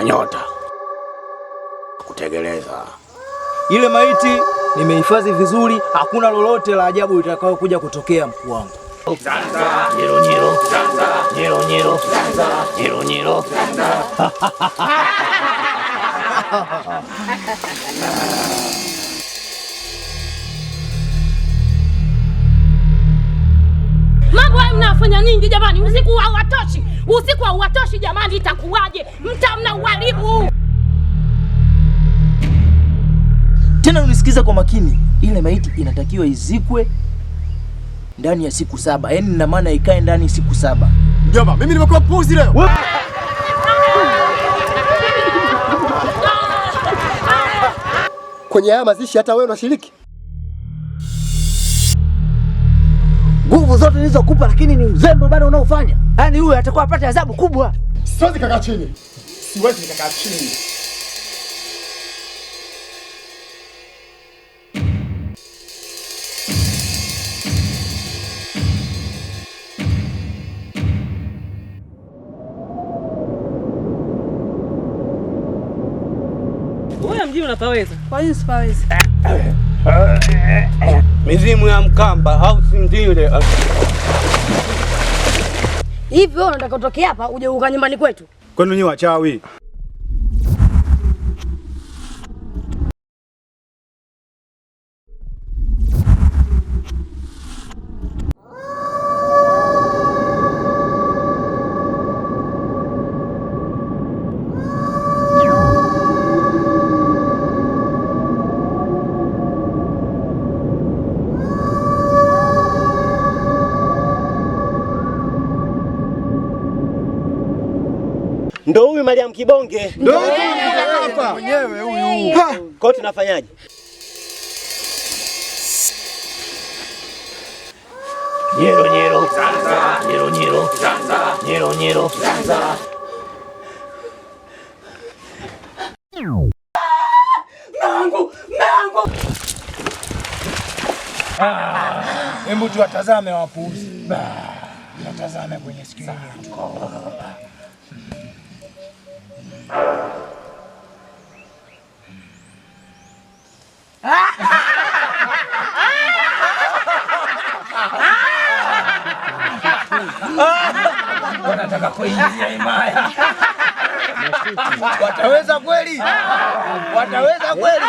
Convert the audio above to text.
nyota kutegeleza. Ile maiti nimehifadhi vizuri, hakuna lolote la ajabu litakao kuja kutokea mkuu wangu. Nyiro nyiro, nyiro nyiro, nyiro nyiro. Mambo haya mnafanya nini jamani? Usiku hauwatoshi. Usiku hauwatoshi jamani, itakuwaje? Mtamna uharibu. Tena unisikiza kwa makini. Ile maiti inatakiwa izikwe ndani ya siku 7. Yaani ina maana ikae ndani siku 7. Mjomba, mimi nimekuwa puzi leo. Kwenye haya mazishi hata wewe unashiriki? Nguvu zote nilizokupa lakini ni uzembe bado unaofanya. Yaani huyu atakuwa apate adhabu kubwa. Siwezi kukaa chini. Siwezi kukaa chini. Wewe mjini unapaweza? Kwa nini sipawezi? Mizimu ya Mkamba au Sindile. Hivi wewe unataka utoke hapa uje uka nyumbani kwetu? Kwani nyinyi wachawi? Ndio huyu Mariam Kibonge. Ndio hapa mwenyewe huyu. Kwa tunafanyaje? Nyiro nyiro, nyiro nyiro, nyiro nyiro. Mangu. Hebu tuwatazame wapuuzi. Watazame kwenye skrini. Wanataka kuingia himaya. Wataweza kweli? Wataweza kweli?